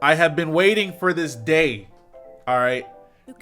I have been waiting for this day. All right.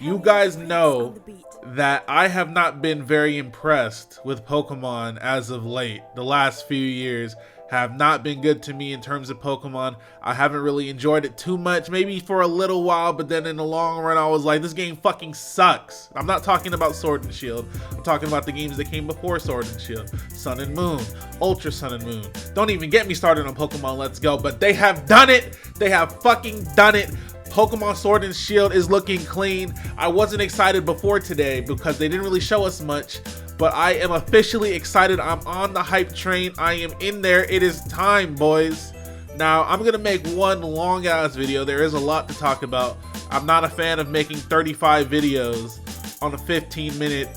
You guys know that I have not been very impressed with Pokemon as of late. The last few years have not been good to me in terms of Pokemon. I haven't really enjoyed it too much, maybe for a little while, but then in the long run, I was like, this game fucking sucks. I'm not talking about Sword and Shield. I'm talking about the games that came before Sword and Shield. Sun and Moon, Ultra Sun and Moon. Don't even get me started on Pokemon Let's Go, but they have done it. They have fucking done it. Pokemon Sword and Shield is looking clean. I wasn't excited before today because they didn't really show us much, but I am officially excited. I'm on the hype train. I am in there. It is time, boys. Now, I'm gonna make one long ass video. There is a lot to talk about. I'm not a fan of making 35 videos on a 15-minute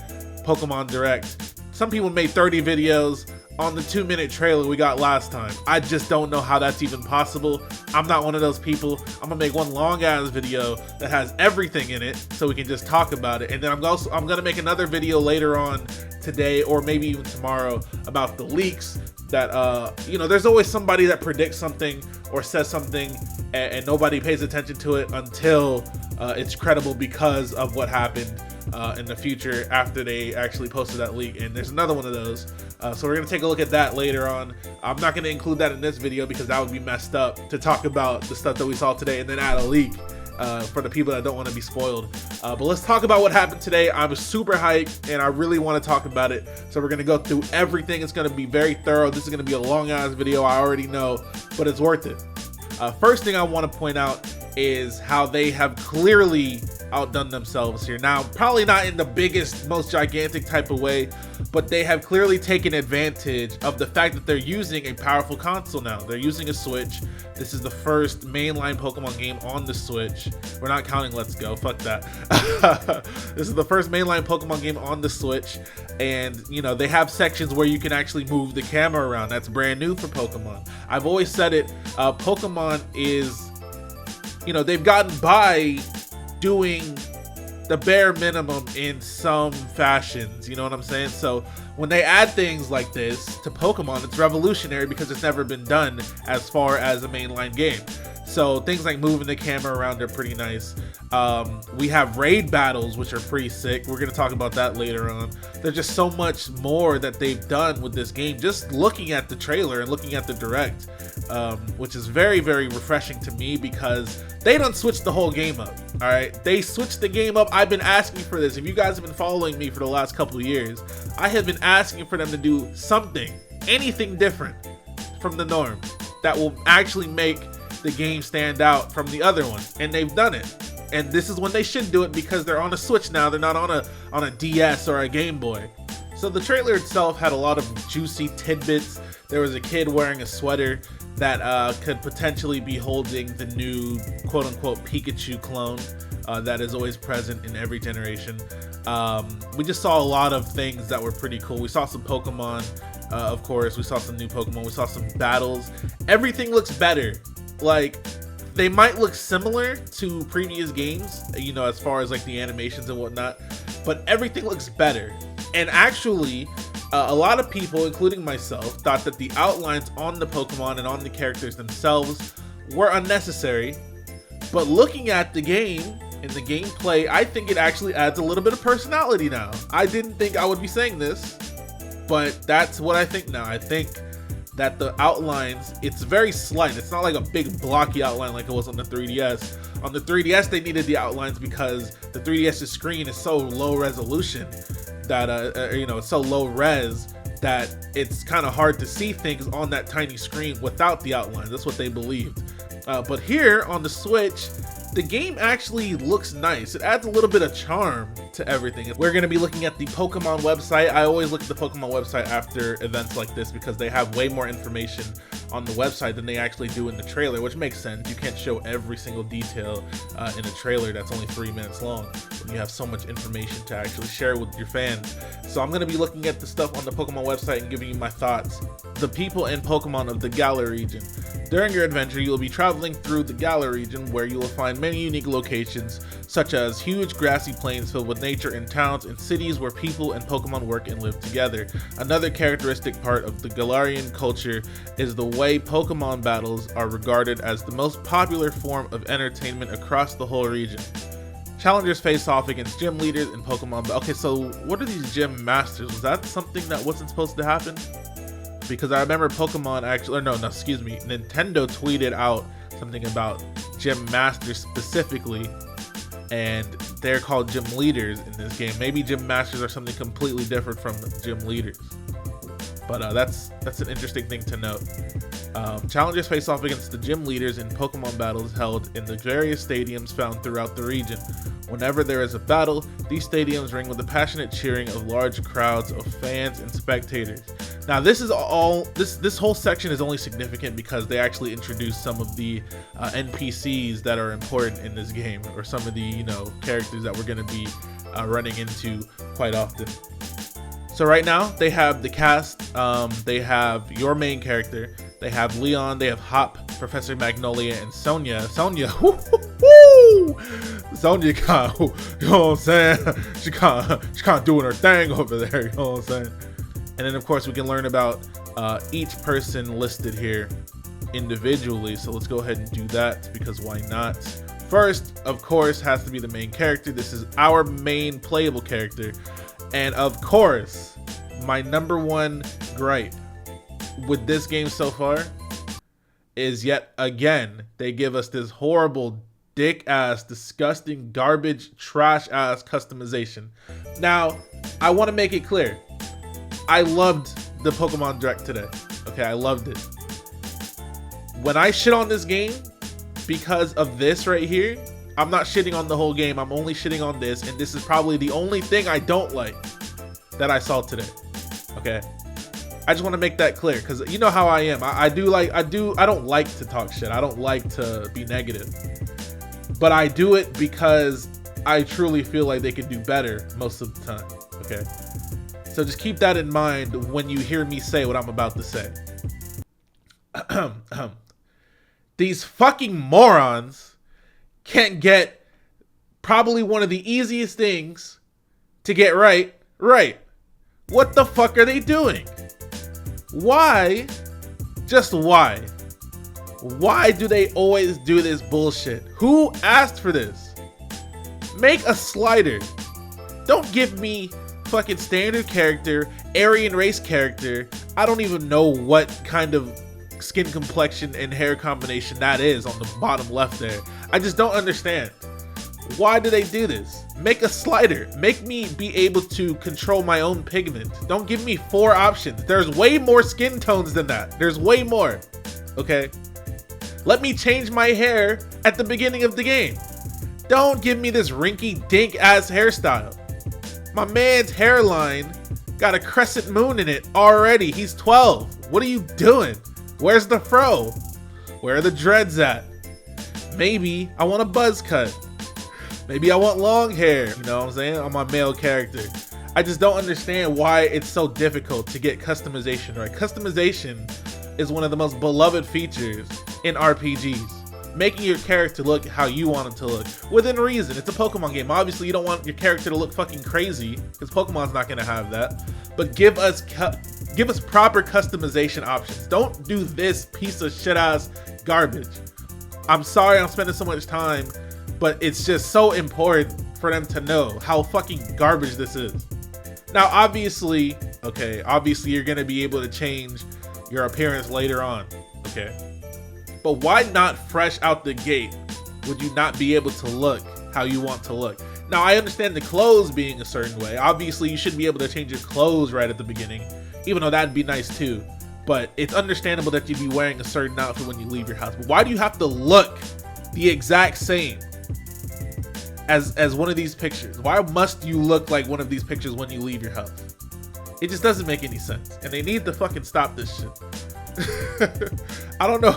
Pokemon Direct. Some people made 30 videos on the 2-minute trailer we got last time. I just don't know how that's even possible. I'm not one of those people. I'm gonna make one long ass video that has everything in it so we can just talk about it. And then I'm gonna make another video later on today or maybe even tomorrow about the leaks that you know, there's always somebody that predicts something or says something and nobody pays attention to it until it's credible because of what happened in the future after they actually posted that leak. And there's another one of those, so we're gonna take a look at that later on. I'm not gonna include that in this video because that would be messed up to talk about the stuff that we saw today and then add a leak for the people that don't want to be spoiled. But let's talk about what happened today. I'm super hyped and I really want to talk about it, so we're gonna go through everything. It's gonna be very thorough. This is gonna be a long ass video, I already know, but it's worth it. First thing I want to point out is how they have clearly outdone themselves here. Now, probably not in the biggest, most gigantic type of way, but they have clearly taken advantage of the fact that they're using a powerful console now. They're using a Switch. This is the first mainline Pokemon game on the Switch. We're not counting Let's Go, fuck that. This is the first mainline Pokemon game on the Switch, and you know, they have sections where you can actually move the camera around. That's brand new for Pokemon. I've always said it, Pokemon is, you know, they've gotten by doing the bare minimum in some fashions, you know what I'm saying? So when they add things like this to Pokemon, it's revolutionary because it's never been done as far as a mainline game. So things like moving the camera around are pretty nice. We have raid battles, which are pretty sick. We're gonna talk about that later on. There's just so much more that they've done with this game, just looking at the trailer and looking at the direct, which is very, very refreshing to me because they done switched the whole game up. All right, they switched the game up. I've been asking for this. If you guys have been following me for the last couple of years, I have been asking for them to do something, anything different from the norm that will actually make the game stand out from the other one, and they've done it. And this is when they should do it because they're on a Switch now. They're not on a DS or a Game Boy. So the trailer itself had a lot of juicy tidbits. There was a kid wearing a sweater that could potentially be holding the new quote-unquote Pikachu clone that is always present in every generation. We just saw a lot of things that were pretty cool. We saw some Pokemon, of course. We saw some new Pokemon. We saw some battles. Everything looks better. Like, they might look similar to previous games, you know, as far as like the animations and whatnot, but everything looks better. And actually, a lot of people, including myself, thought that the outlines on the Pokemon and on the characters themselves were unnecessary. But looking at the game and the gameplay, I think it actually adds a little bit of personality now. I didn't think I would be saying this, but that's what I think now. I think that the outlines, it's very slight. It's not like a big blocky outline like it was on the 3DS. On the 3DS, they needed the outlines because the 3DS's screen is so low resolution that, you know, it's so low res that it's kind of hard to see things on that tiny screen without the outlines. That's what they believed. But here on the Switch, the game actually looks nice. It adds a little bit of charm to everything. We're going to be looking at the Pokemon website. I always look at the Pokemon website after events like this because they have way more information on the website than they actually do in the trailer, which makes sense. You can't show every single detail in a trailer that's only 3 minutes long when you have so much information to actually share with your fans. So I'm going to be looking at the stuff on the Pokemon website and giving you my thoughts. The people and Pokemon of the Galar region. During your adventure, you will be traveling through the Galar region where you will find many unique locations such as huge grassy plains filled with nature and towns and cities where people and Pokemon work and live together. Another characteristic part of the Galarian culture is the way Pokemon battles are regarded as the most popular form of entertainment across the whole region. Challengers face off against gym leaders in Pokemon. Okay, so what are these gym masters? Was that something that wasn't supposed to happen? Because I remember Pokemon actually, or no, excuse me, Nintendo tweeted out something about gym masters specifically, and they're called gym leaders in this game. Maybe gym masters are something completely different from gym leaders. But that's an interesting thing to note. Challengers face off against the gym leaders in Pokemon battles held in the various stadiums found throughout the region. Whenever there is a battle, these stadiums ring with the passionate cheering of large crowds of fans and spectators. Now, this whole section is only significant because they actually introduced some of the NPCs that are important in this game, or some of the characters that we're going to be running into quite often. So right now they have the cast. They have your main character. They have Leon. They have Hop, Professor Magnolia, and Sonia. Sonia, Sonia kind of, you know what I'm saying? She kind of doing her thing over there. You know what I'm saying? And then of course we can learn about each person listed here individually. So let's go ahead and do that, because why not? First, of course, has to be the main character. This is our main playable character. And of course, my number one gripe with this game so far is, yet again, they give us this horrible, dick-ass, disgusting, garbage, trash-ass customization. Now, I want to make it clear. I loved the Pokemon Direct today. Okay, I loved it. When I shit on this game because of this right here, I'm not shitting on the whole game. I'm only shitting on this, and this is probably the only thing I don't like that I saw today. Okay, I just want to make that clear, because you know how I am. I don't like to talk shit. I don't like to be negative, but I do it because I truly feel like they could do better most of the time. Okay, so just keep that in mind when you hear me say what I'm about to say. These fucking morons can't get probably one of the easiest things to get right. What the fuck are they doing? Why? Just why? Why do they always do this bullshit? Who asked for this? Make a slider. Don't give me fucking standard character, Aryan race character. I don't even know what kind of skin complexion and hair combination that is on the bottom left there. I just don't understand. Why do they do this? Make a slider. Make me be able to control my own pigment. Don't give me 4 options. There's way more skin tones than that. There's way more. Okay? Let me change my hair at the beginning of the game. Don't give me this rinky dink ass hairstyle. My man's hairline got a crescent moon in it already. He's 12. What are you doing? Where's the fro? Where are the dreads at? Maybe I want a buzz cut. Maybe I want long hair, you know what I'm saying, on my male character. I just don't understand why it's so difficult to get customization right. Customization is one of the most beloved features in RPGs. Making your character look how you want it to look, within reason. It's a Pokemon game. Obviously, you don't want your character to look fucking crazy, because Pokemon's not gonna have that. But give us proper customization options. Don't do this piece of shit ass garbage. I'm sorry I'm spending so much time, but it's just so important for them to know how fucking garbage this is. Now, obviously, you're gonna be able to change your appearance later on, okay? But why not fresh out the gate would you not be able to look how you want to look? Now, I understand the clothes being a certain way. Obviously, you should be able to change your clothes right at the beginning, even though that'd be nice too. But it's understandable that you'd be wearing a certain outfit when you leave your house. But why do you have to look the exact same as one of these pictures? Why must you look like one of these pictures when you leave your house? It just doesn't make any sense. And they need to fucking stop this shit. I don't know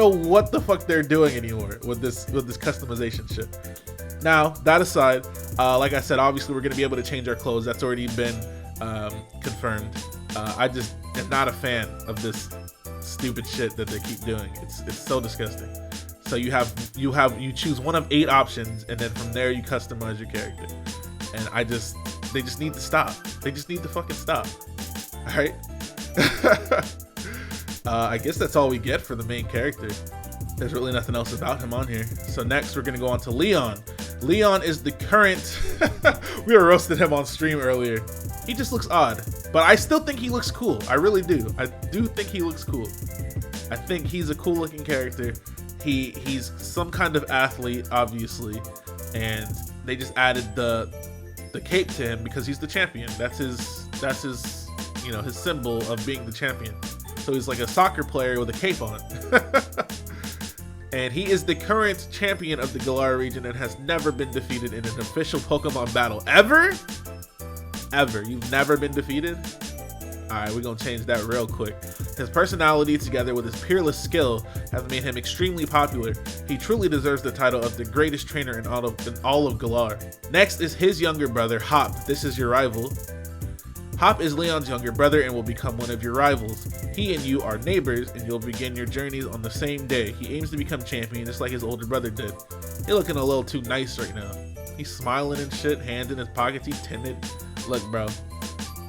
what the fuck they're doing anymore with this customization shit. Now, that aside, like I said, obviously we're gonna be able to change our clothes. That's already been confirmed. I just am not a fan of this stupid shit that they keep doing. It's so disgusting. So you choose one of 8 options, and then from there you customize your character. And they just need to stop. They just need to fucking stop. All right. I guess that's all we get for the main character. There's really nothing else about him on here. So next we're gonna go on to Leon. Leon is the current. We were roasting him on stream earlier. He just looks odd, but I still think he looks cool. I really do. I do think he looks cool. I think he's a cool looking character. He's some kind of athlete, obviously, and they just added the cape to him because he's the champion. That's his you know, his symbol of being the champion. So he's like a soccer player with a cape on. And he is the current champion of the Galar region and has never been defeated in an official Pokemon battle. Ever? Ever. You've never been defeated? Alright, we're gonna change that real quick. His personality together with his peerless skill have made him extremely popular. He truly deserves the title of the greatest trainer in all of Galar. Next is his younger brother, Hop. This is your rival. Hop is Leon's younger brother and will become one of your rivals. He and you are neighbors and you'll begin your journeys on the same day. He aims to become champion just like his older brother did. You're looking a little too nice right now. He's smiling and shit, hands in his pockets, he's timid. Look, bro,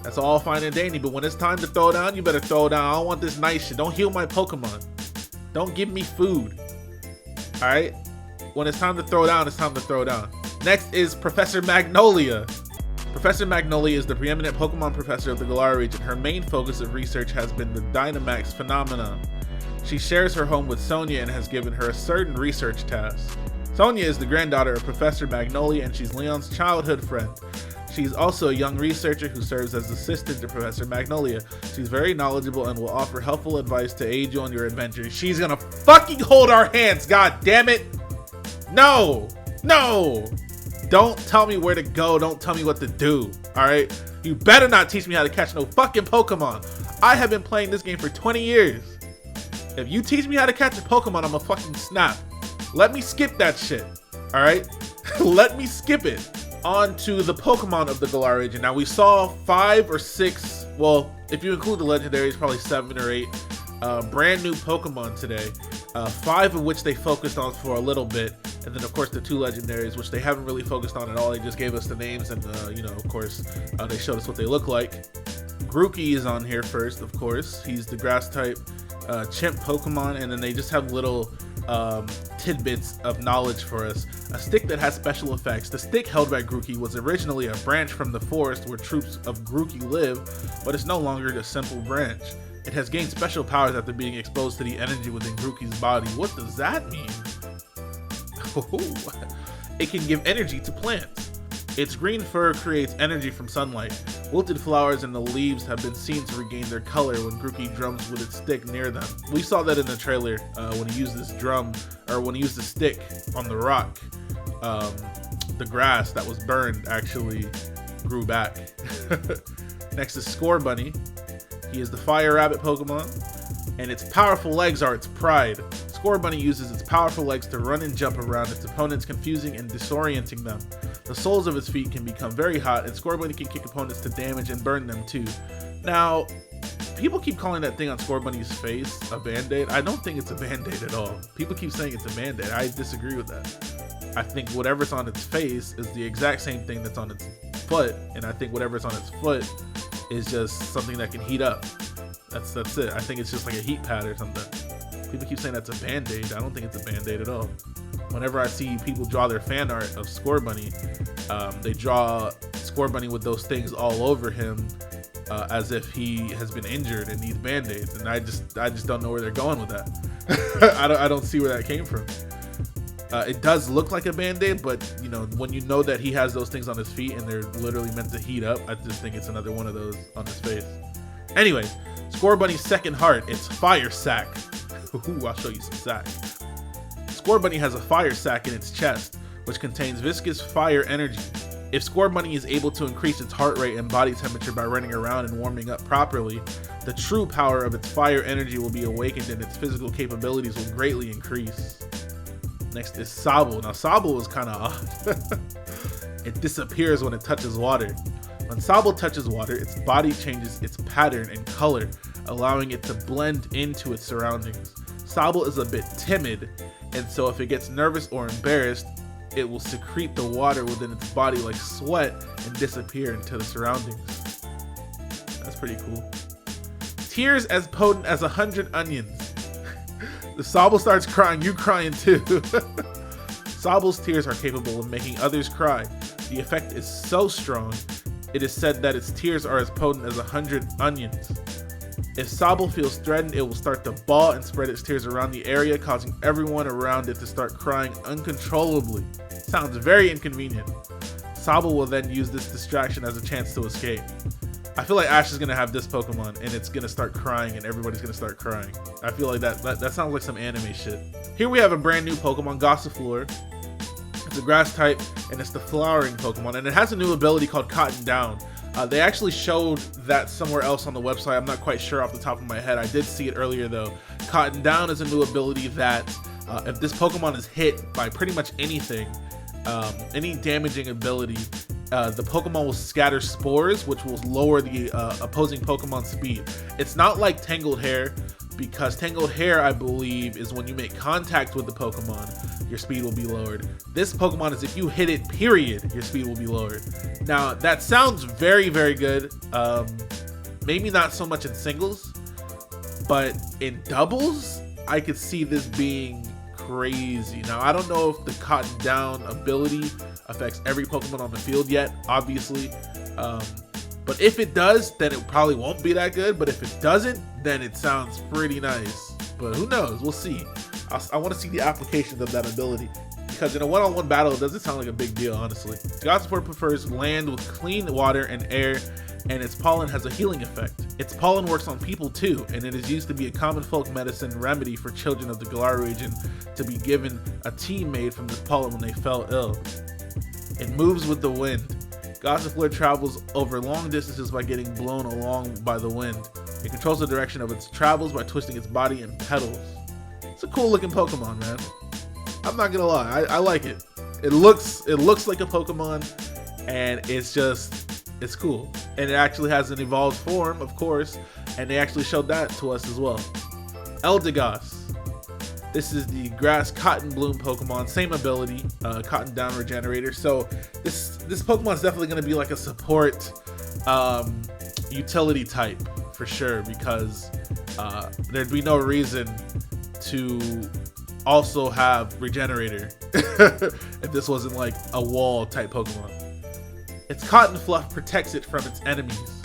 that's all fine and dandy, but when it's time to throw down, you better throw down. I don't want this nice shit. Don't heal my Pokemon. Don't give me food. Alright? When it's time to throw down, it's time to throw down. Next is Professor Magnolia. Professor Magnolia is the preeminent Pokemon professor of the Galar region. Her main focus of research has been the Dynamax phenomenon. She shares her home with Sonia and has given her a certain research task. Sonia is the granddaughter of Professor Magnolia and she's Leon's childhood friend. She's also a young researcher who serves as assistant to Professor Magnolia. She's very knowledgeable and will offer helpful advice to aid you on your adventure. She's gonna fucking hold our hands, god damn it! No! No! Don't tell me where to go, don't tell me what to do, alright? You better not teach me how to catch no fucking Pokemon. I have been playing this game for 20 years. If you teach me how to catch a Pokemon, I'ma fucking snap. Let me skip that shit, alright? Let me skip it. On to the Pokemon of the Galar region. Now we saw 5 or 6, well, if you include the Legendaries, probably 7 or 8 brand new Pokemon today. 5 of which they focused on for a little bit. And then of course the 2 Legendaries, which they haven't really focused on at all. They just gave us the names and you know, of course, they showed us what they look like. Grookey is on here first, of course. He's the grass type chimp Pokemon, and then they just have little tidbits of knowledge for us. A stick that has special effects. The stick held by Grookey was originally a branch from the forest where troops of Grookey live, but it's no longer a simple branch. It has gained special powers after being exposed to the energy within Grookey's body. What does that mean? It can give energy to plants. Its green fur creates energy from sunlight. Wilted flowers and the leaves have been seen to regain their color when Grookey drums with its stick near them. We saw that in the trailer when he used this drum, or when he used the stick on the rock. The grass that was burned actually grew back. Next is Scorbunny. He is the fire rabbit Pokemon, and its powerful legs are its pride. Scorbunny uses its powerful legs to run and jump around its opponents, confusing and disorienting them. The soles of its feet can become very hot, and Scorbunny can kick opponents to damage and burn them too. Now, people keep calling that thing on Scorbunny's face a band-aid. I don't think it's a band-aid at all. People keep saying it's a band-aid. I disagree with that. I think whatever's on its face is the exact same thing that's on its foot, and I think whatever's on its foot is just something that can heat up. That's it. I think it's just like a heat pad or something. People keep saying that's a band-aid. I don't think it's a band-aid at all. Whenever I see people draw their fan art of Scorbunny, they draw Scorbunny with those things all over him as if he has been injured and needs band-aids, and I just don't know where they're going with that. I don't see where that came from. It does look like a band-aid, but you know, when you know that he has those things on his feet and they're literally meant to heat up, I just think it's another one of those on his face. Anyways, Scorbunny's second heart, it's Fire Sac. Ooh, I'll show you some sack. Scorbunny has a fire sac in its chest, which contains viscous fire energy. If Scorbunny is able to increase its heart rate and body temperature by running around and warming up properly, the true power of its fire energy will be awakened and its physical capabilities will greatly increase. Next is Sobble. Now Sobble is kind of odd. It disappears when it touches water. When Sobble touches water, its body changes its pattern and color, allowing it to blend into its surroundings. Sobble is a bit timid And so if it gets nervous or embarrassed, it will secrete the water within its body like sweat and disappear into the surroundings. That's pretty cool. Tears as potent as 100 onions. The Sobble starts crying, you crying too. Sobble's tears are capable of making others cry. The effect is so strong, it is said that its tears are as potent as 100 onions. If Sobble feels threatened, it will start to bawl and spread its tears around the area, causing everyone around it to start crying uncontrollably. Sounds very inconvenient. Sobble will then use this distraction as a chance to escape. I feel like Ash is going to have this Pokemon and it's going to start crying and everybody's going to start crying. I feel like that sounds like some anime shit. Here we have a brand new Pokemon, Gossifleur. It's a grass type and it's the flowering Pokemon, and it has a new ability called Cotton Down. They actually showed that somewhere else on the website. I'm not quite sure off the top of my head. I did see it earlier though. Cotton Down is a new ability that if this Pokemon is hit by pretty much anything, any damaging ability, the Pokemon will scatter spores, which will lower the opposing Pokemon's speed. It's not like Tangled Hair, because Tangled Hair, I believe, is when you make contact with the Pokemon, your speed will be lowered. This Pokemon is if you hit it, period, your speed will be lowered. Now, that sounds very, very good. Maybe not so much in singles, but in doubles, I could see this being crazy. Now, I don't know if the Cotton Down ability affects every Pokemon on the field yet, obviously. But if it does, then it probably won't be that good. But if it doesn't, then it sounds pretty nice. But who knows? We'll see. I want to see the applications of that ability, because in a one-on-one battle, it doesn't sound like a big deal, honestly. Gossifleur prefers land with clean water and air, and its pollen has a healing effect. Its pollen works on people too, and it is used to be a common folk medicine remedy for children of the Galar region to be given a tea made from this pollen when they fell ill. It moves with the wind. Gossifleur travels over long distances by getting blown along by the wind. It controls the direction of its travels by twisting its body and petals. It's a cool looking Pokemon, man. I'm not gonna lie, I like it. It looks like a Pokemon, and it's cool. And it actually has an evolved form, of course, and they actually showed that to us as well. Eldegoss. This is the grass cotton bloom Pokemon, same ability, Cotton Down Regenerator. So this Pokemon is definitely going to be like a support utility type for sure, because there'd be no reason to also have Regenerator if this wasn't like a wall type Pokemon. Its cotton fluff protects it from its enemies.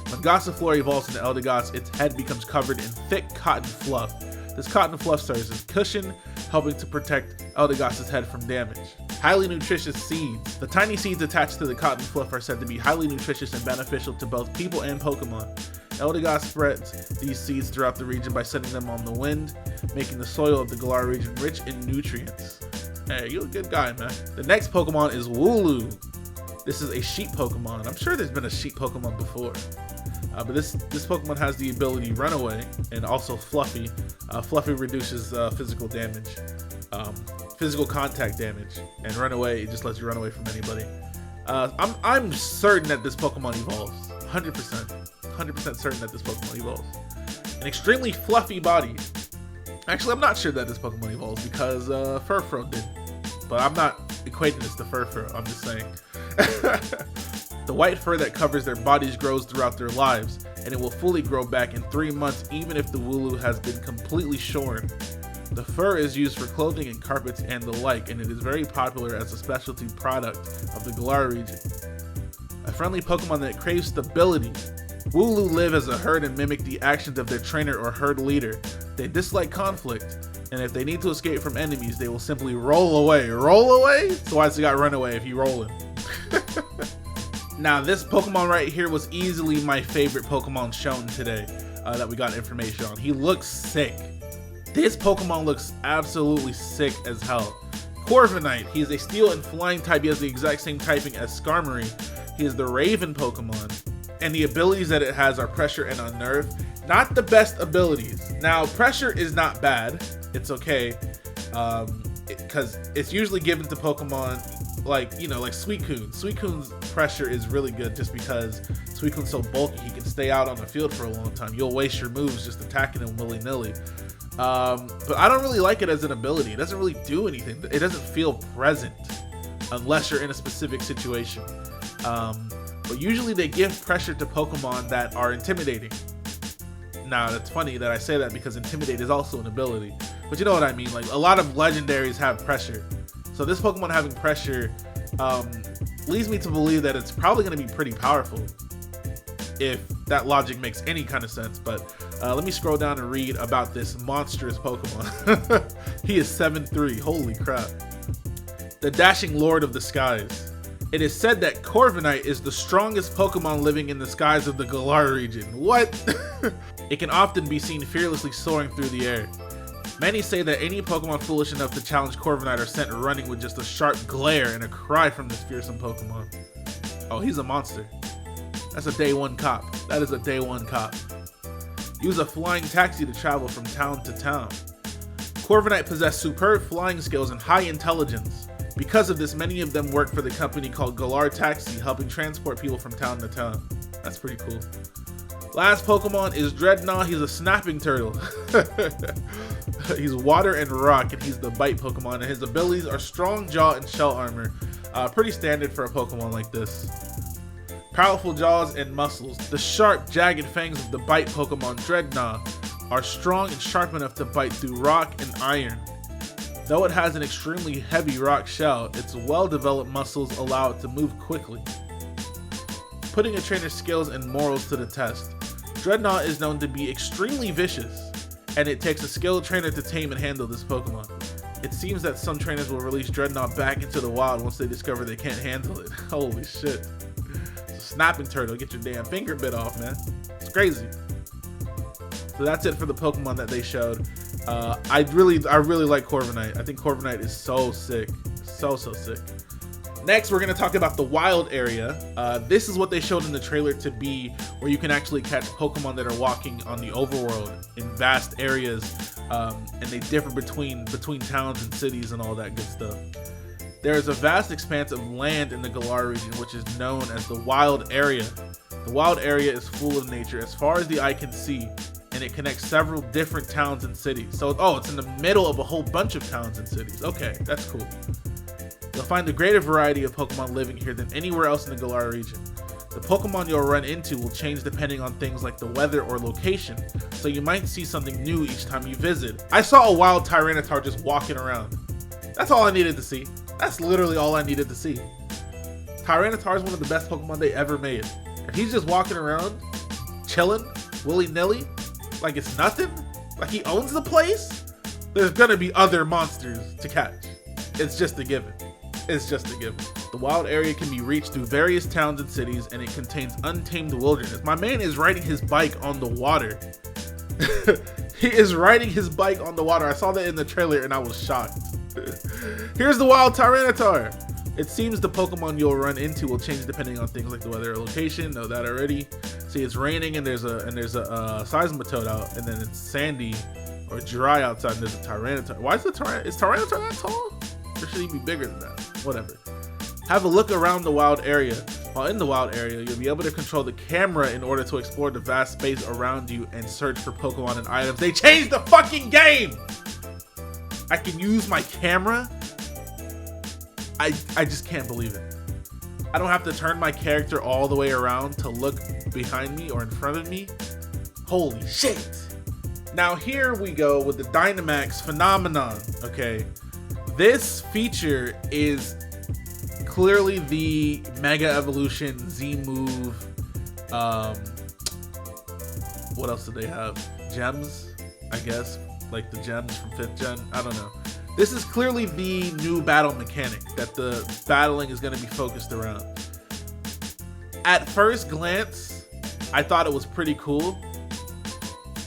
When Gossifleur evolves into Eldegoss, its head becomes covered in thick cotton fluff. This cotton fluff serves as cushion, helping to protect Eldegoss's head from damage. Highly nutritious seeds. The tiny seeds attached to the cotton fluff are said to be highly nutritious and beneficial to both people and Pokemon. Eldegoss spreads these seeds throughout the region by setting them on the wind, making the soil of the Galar region rich in nutrients. Hey, you're a good guy, man. The next Pokemon is Wooloo. This is a sheep Pokemon. I'm sure there's been a sheep Pokemon before. But this Pokemon has the ability Runaway and also Fluffy. Fluffy reduces physical damage, physical contact damage, and Runaway, it just lets you run away from anybody. I'm certain that this Pokemon evolves. 100% certain that this Pokemon evolves. An extremely fluffy body. Actually, I'm not sure that this Pokemon evolves because Furfrou did. But I'm not equating this to Furfrou, I'm just saying. The white fur that covers their bodies grows throughout their lives, and it will fully grow back in 3 months even if the Wooloo has been completely shorn. The fur is used for clothing and carpets and the like, and it is very popular as a specialty product of the Galar region. A friendly Pokemon that craves stability. Wooloo live as a herd and mimic the actions of their trainer or herd leader. They dislike conflict, and if they need to escape from enemies, they will simply roll away. Roll away? So why does it got run away if you rolling? Now, this Pokemon right here was easily my favorite Pokemon shown today that we got information on. He looks sick. This Pokemon looks absolutely sick as hell. Corviknight. He is a steel and flying type. He has the exact same typing as Skarmory. He is the Raven Pokemon. And the abilities that it has are Pressure and Unnerve. Not the best abilities. Now, Pressure is not bad. It's okay. Because it's usually given to Pokemon like, you know, like Suicune. Suicune's Pressure is really good just because Suicune's so bulky, he can stay out on the field for a long time. You'll waste your moves just attacking him willy-nilly. But I don't really like it as an ability. It doesn't really do anything. It doesn't feel present unless you're in a specific situation. But usually they give pressure to Pokemon that are intimidating. Now, it's funny that I say that because Intimidate is also an ability. But you know what I mean? Like, a lot of Legendaries have pressure. So this Pokemon having pressure leads me to believe that it's probably going to be pretty powerful. If that logic makes any kind of sense. But let me scroll down and read about this monstrous Pokemon. He is 7'3". Holy crap. The Dashing Lord of the Skies. It is said that Corviknight is the strongest Pokemon living in the skies of the Galar region. What? It can often be seen fearlessly soaring through the air. Many say that any Pokemon foolish enough to challenge Corviknight are sent running with just a sharp glare and a cry from this fearsome Pokemon. Oh, he's a monster. That's a day one cop. That is a day one cop. Use a flying taxi to travel from town to town. Corviknight possess superb flying skills and high intelligence. Because of this, many of them work for the company called Galar Taxi, helping transport people from town to town. That's pretty cool. Last Pokemon is Drednaw. He's a snapping turtle. He's water and rock, and he's the bite Pokemon, and his abilities are strong jaw and shell armor. Pretty standard for a Pokemon like this. Powerful jaws and muscles. The sharp, jagged fangs of the bite Pokemon Drednaw are strong and sharp enough to bite through rock and iron. Though it has an extremely heavy rock shell, its well-developed muscles allow it to move quickly, putting a trainer's skills and morals to the test. Drednaw is known to be extremely vicious, and it takes a skilled trainer to tame and handle this Pokemon. It seems that some trainers will release Drednaw back into the wild once they discover they can't handle it. Holy shit. It's a snapping turtle. Get your damn finger bit off, man. It's crazy. So that's it for the Pokemon that they showed. I really like Corviknight. I think Corviknight is so sick. So sick. Next, we're going to talk about the wild area. This is what they showed in the trailer to be where you can actually catch Pokemon that are walking on the overworld in vast areas, and they differ between towns and cities and all that good stuff. There is a vast expanse of land in the Galar region, which is known as the wild area. The wild area is full of nature as far as the eye can see, and it connects several different towns and cities. So, it's in the middle of a whole bunch of towns and cities. Okay, that's cool. You'll find a greater variety of Pokemon living here than anywhere else in the Galar region. The Pokemon you'll run into will change depending on things like the weather or location, so you might see something new each time you visit. I saw a wild Tyranitar just walking around. That's all I needed to see. That's literally all I needed to see. Tyranitar is one of the best Pokemon they ever made. If he's just walking around, chilling, willy-nilly, like it's nothing, like he owns the place, there's gonna be other monsters to catch. It's just a given. It's just a given. The wild area can be reached through various towns and cities, and it contains untamed wilderness. My man is riding his bike on the water. He is riding his bike on the water. I saw that in the trailer and I was shocked. Here's the wild Tyranitar. It seems the Pokemon you'll run into will change depending on things like the weather or location. Know that already. See, it's raining and there's a Seismitoad out, and then it's sandy or dry outside and there's a Tyranitar. Why is Tyranitar that tall? Or should he be bigger than that? Whatever. Have a look around the wild area. While in the wild area, you'll be able to control the camera in order to explore the vast space around you and search for Pokemon and items. They changed the fucking game! I can use my camera? I just can't believe it. I don't have to turn my character all the way around to look behind me or in front of me. Holy shit! Now here we go with the Dynamax phenomenon, okay? This feature is clearly the Mega Evolution Z-Move. What else do they have? Gems, I guess. Like the gems from 5th gen. I don't know. This is clearly the new battle mechanic that the battling is going to be focused around. At first glance, I thought it was pretty cool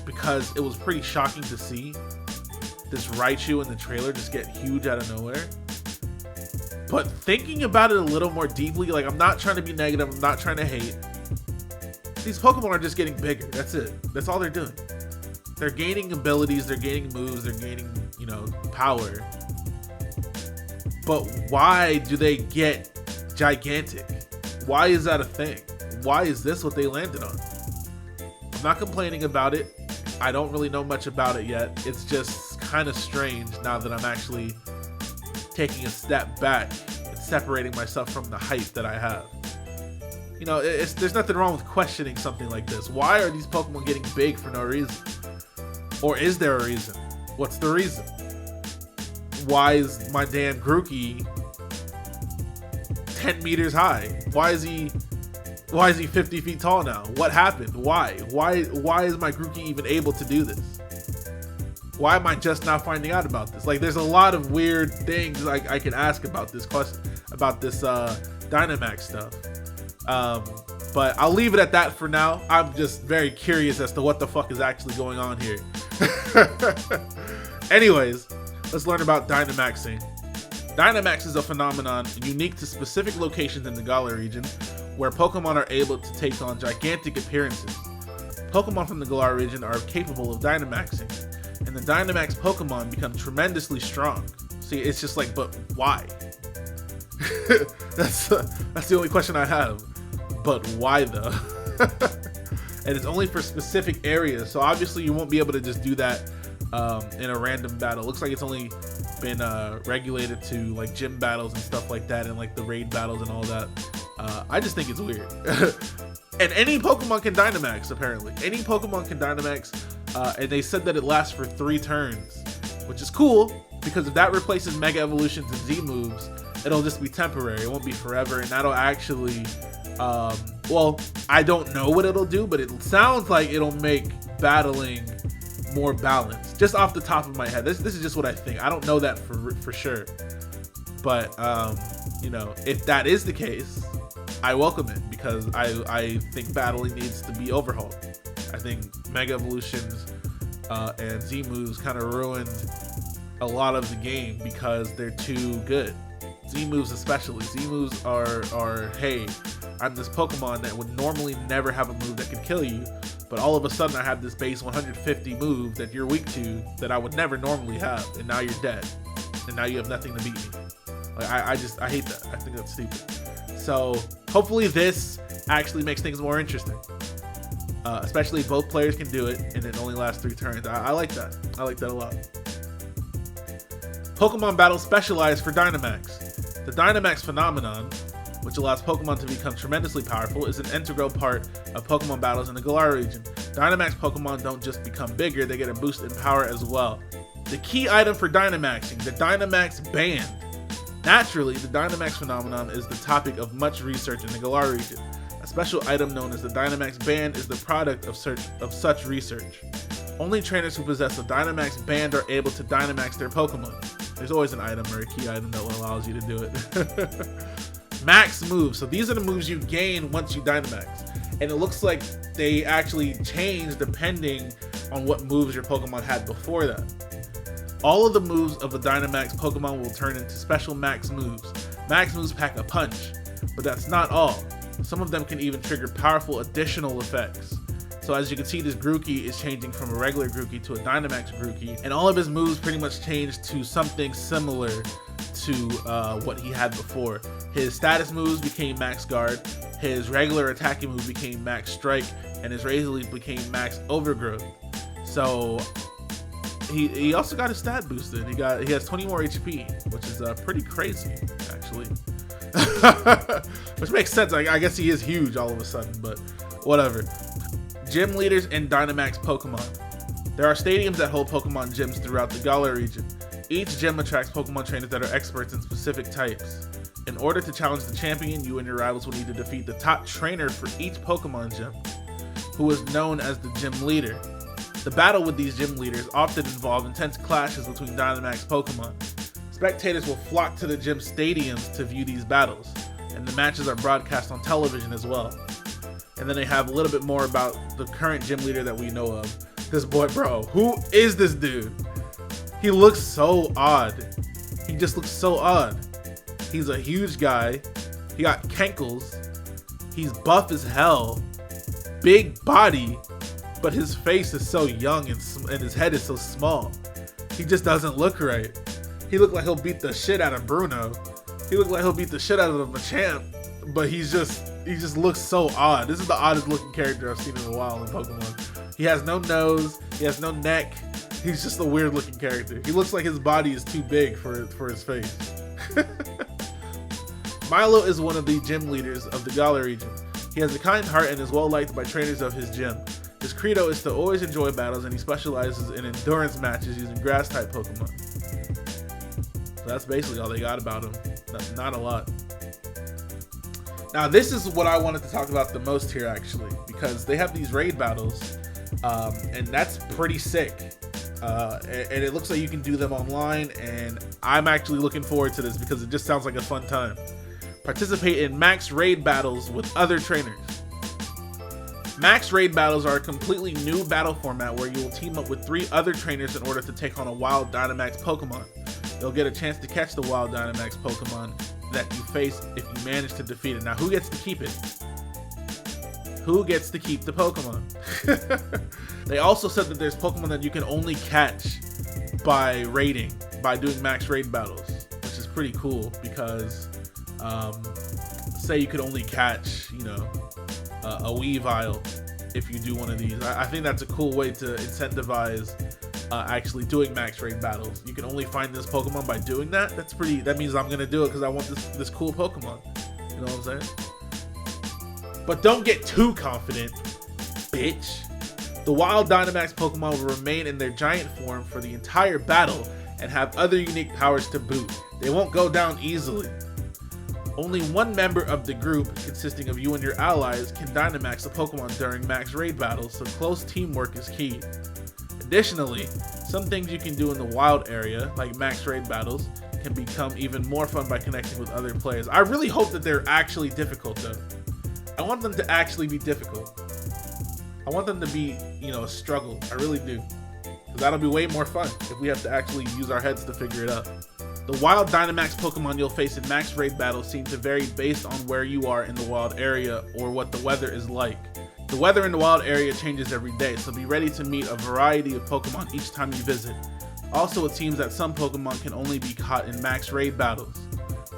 because it was pretty shocking to see this Raichu in the trailer just get huge out of nowhere. But thinking about it a little more deeply, like, I'm not trying to be negative, I'm not trying to hate. These Pokemon are just getting bigger. That's it. That's all they're doing. They're gaining abilities, they're gaining moves, they're gaining, power. But why do they get gigantic? Why is that a thing? Why is this what they landed on? I'm not complaining about it. I don't really know much about it yet. It's just kind of strange now that I'm actually taking a step back and separating myself from the hype that I have. You know, there's nothing wrong with questioning something like this. Why are these Pokemon getting big for no reason? Or is there a reason? What's the reason? Why is my damn Grookey 10 meters high? Why is he 50 feet tall now? What happened? Why is my Grookey even able to do this? Why am I just now finding out about this? Like, there's a lot of weird things I can ask about this question, about this Dynamax stuff. But I'll leave it at that for now. I'm just very curious as to what the fuck is actually going on here. Anyways, let's learn about Dynamaxing. Dynamax is a phenomenon unique to specific locations in the Galar region where Pokemon are able to take on gigantic appearances. Pokemon from the Galar region are capable of Dynamaxing, and the Dynamax Pokemon become tremendously strong. See, it's just like, but why? That's the only question I have. But why though? And it's only for specific areas, so obviously you won't be able to just do that in a random battle. It looks like it's only been regulated to like gym battles and stuff like that, and like the raid battles and all that. I just think it's weird. And any Pokemon can Dynamax, apparently. Any Pokemon can Dynamax, and they said that it lasts for 3 turns, which is cool, because if that replaces Mega Evolutions and Z moves, it'll just be temporary. It won't be forever, and that'll actually, well, I don't know what it'll do, but it sounds like it'll make battling more balanced. Just off the top of my head, this is just what I think. I don't know that for sure, but you know, if that is the case, I welcome it, because I think battling needs to be overhauled. I think Mega Evolutions and Z moves kind of ruined a lot of the game because they're too good. Z moves especially. Z moves are hey, I'm this Pokemon that would normally never have a move that could kill you, but all of a sudden I have this base 150 move that you're weak to that I would never normally have, and now you're dead, and now you have nothing to beat me. Like I hate that. I think that's stupid. So hopefully this actually makes things more interesting. Especially if both players can do it and it only lasts 3 turns. I like that. I like that a lot. Pokemon battles specialized for Dynamax. The Dynamax phenomenon, which allows Pokemon to become tremendously powerful, is an integral part of Pokemon battles in the Galar region. Dynamax Pokemon don't just become bigger, they get a boost in power as well. The key item for Dynamaxing, the Dynamax Band. Naturally, the Dynamax phenomenon is the topic of much research in the Galar region. A special item known as the Dynamax Band is the product of such research. Only trainers who possess a Dynamax Band are able to Dynamax their Pokemon. There's always an item or a key item that allows you to do it. Max moves. So these are the moves you gain once you Dynamax. And it looks like they actually change depending on what moves your Pokemon had before that. All of the moves of a Dynamax Pokemon will turn into special Max moves. Max moves pack a punch, but that's not all. Some of them can even trigger powerful additional effects. So as you can see, this Grookey is changing from a regular Grookey to a Dynamax Grookey, and all of his moves pretty much changed to something similar to what he had before. His status moves became Max Guard, his regular attacking move became Max Strike, and his Razor Leaf became Max Overgrowth. So he also got his stat boosted. He has 20 more HP, which is pretty crazy actually. Which makes sense. I guess he is huge all of a sudden, but whatever. Gym leaders and Dynamax Pokemon. There are stadiums that hold Pokemon gyms throughout the Galar region. Each gym attracts Pokemon trainers that are experts in specific types. In order to challenge the champion, you and your rivals will need to defeat the top trainer for each Pokemon gym, who is known as the gym leader. The battle with these gym leaders often involve intense clashes between Dynamax Pokemon. Spectators will flock to the gym stadiums to view these battles, and the matches are broadcast on television as well. And then they have a little bit more about the current gym leader that we know of. This boy, bro, who is this dude? He looks so odd. He just looks so odd. He's a huge guy. He got cankles. He's buff as hell. Big body, but his face is so young and his head is so small. He just doesn't look right. He looked like he'll beat the shit out of Bruno. He looked like he'll beat the shit out of the Machamp, but he just looks so odd. This is the oddest looking character I've seen in a while in Pokemon. He has no nose, He has no neck. He's just a weird looking character. He looks like his body is too big for his face. Milo is one of the gym leaders of the Galar region. He has a kind heart and is well liked by trainers of his gym. His credo is to always enjoy battles, and he specializes in endurance matches using grass-type Pokemon. So that's basically all they got about him. Not a lot. Now this is what I wanted to talk about the most here, actually, because they have these raid battles, and that's pretty sick. And it looks like you can do them online, and I'm actually looking forward to this because it just sounds like a fun time. Participate in max raid battles with other trainers. Max raid battles are a completely new battle format where you will team up with 3 other trainers in order to take on a wild Dynamax Pokemon. You'll get a chance to catch the wild Dynamax Pokemon that you face if you manage to defeat it. Now, who gets to keep it? Who gets to keep the Pokemon? They also said that there's Pokemon that you can only catch by raiding, by doing max raid battles, which is pretty cool because, say you could only catch, you know, a Weavile if you do one of these. I think that's a cool way to incentivize actually doing max raid battles. You can only find this Pokemon by doing that. That means I'm gonna do it because I want this cool Pokemon. You know what I'm saying? But don't get too confident, bitch. The wild Dynamax Pokemon will remain in their giant form for the entire battle and have other unique powers to boot. They won't go down easily. Only one member of the group, consisting of you and your allies, can Dynamax a Pokemon during max raid battles, so close teamwork is key. Additionally, some things you can do in the wild area, like max raid battles, can become even more fun by connecting with other players. I really hope that they're actually difficult though. I want them to actually be difficult. I want them to be, you know, a struggle. I really do. Because that'll be way more fun if we have to actually use our heads to figure it out. The wild Dynamax Pokemon you'll face in max raid battles seem to vary based on where you are in the wild area or what the weather is like. The weather in the wild area changes every day, so be ready to meet a variety of Pokemon each time you visit. Also, it seems that some Pokemon can only be caught in max raid battles.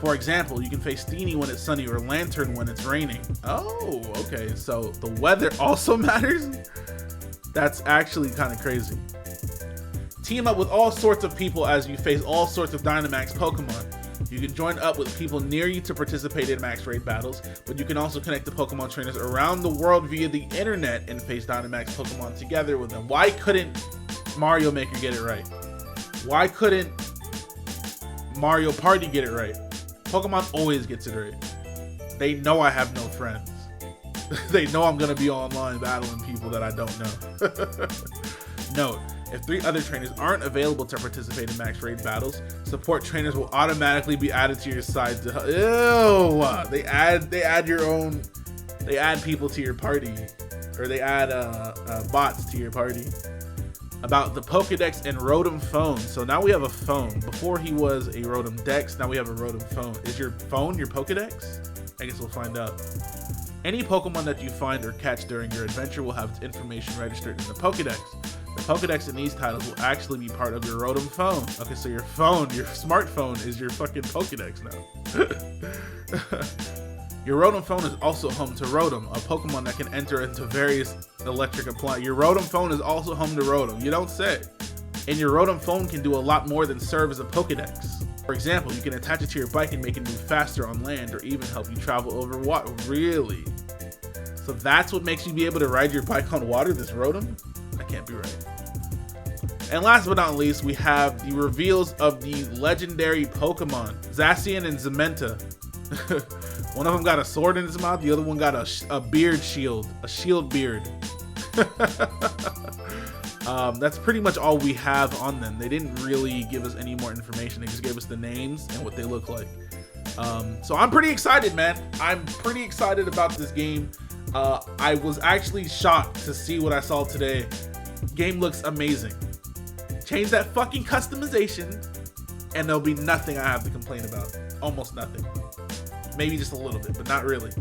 For example, you can face Steenie when it's sunny or Lantern when it's raining. Oh, okay, so the weather also matters? That's actually kind of crazy. Team up with all sorts of people as you face all sorts of Dynamax Pokemon. You can join up with people near you to participate in max raid battles, but you can also connect to Pokemon trainers around the world via the internet and face Dynamax Pokemon together with them. Why couldn't Mario Maker get it right? Why couldn't Mario Party get it right? Pokemon always gets it right. They know I have no friends. They know I'm gonna be online battling people that I don't know. Note, if 3 other trainers aren't available to participate in max raid battles, support trainers will automatically be added to your side to help. Ew! They add people to your party, or they add bots to your party. About the pokedex and Rotom phone. So now we have a phone. Before he was a Rotom dex, now we have a Rotom phone. Is your phone your pokedex? I guess we'll find out. Any Pokemon that you find or catch during your adventure will have its information registered in the pokedex. The Pokedex in these titles will actually be part of your Rotom phone. Okay, so your phone, your smartphone is your fucking Pokedex now. Your Rotom phone is also home to Rotom, a Pokemon that can enter into various electric appliances. Your Rotom phone is also home to Rotom. You don't say. And your Rotom phone can do a lot more than serve as a Pokedex. For example, you can attach it to your bike and make it move faster on land, or even help you travel over water. Really? So that's what makes you be able to ride your bike on water, this Rotom? That can't be right. And last but not least, we have the reveals of the legendary Pokemon, Zacian and Zamenta. One of them got a sword in his mouth, the other one got a beard shield, a shield beard. That's pretty much all we have on them. They didn't really give us any more information. They just gave us the names and what they look like. So I'm pretty excited, man. I'm pretty excited about this game. I was actually shocked to see what I saw today. Game looks amazing. Change that fucking customization and there'll be nothing I have to complain about. Almost nothing. Maybe just a little bit, but not really.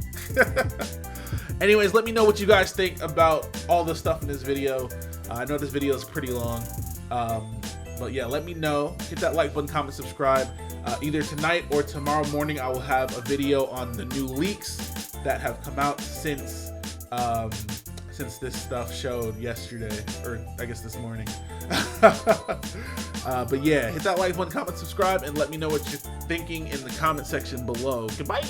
Anyways, let me know what you guys think about all the stuff in this video. I know this video is pretty long, but yeah, let me know. Hit that like button, comment, subscribe. Either tonight or tomorrow morning, I will have a video on the new leaks that have come out since since this stuff showed yesterday, or I guess this morning. But yeah, hit that like button, comment, subscribe, and let me know what you're thinking in the comment section below. Goodbye.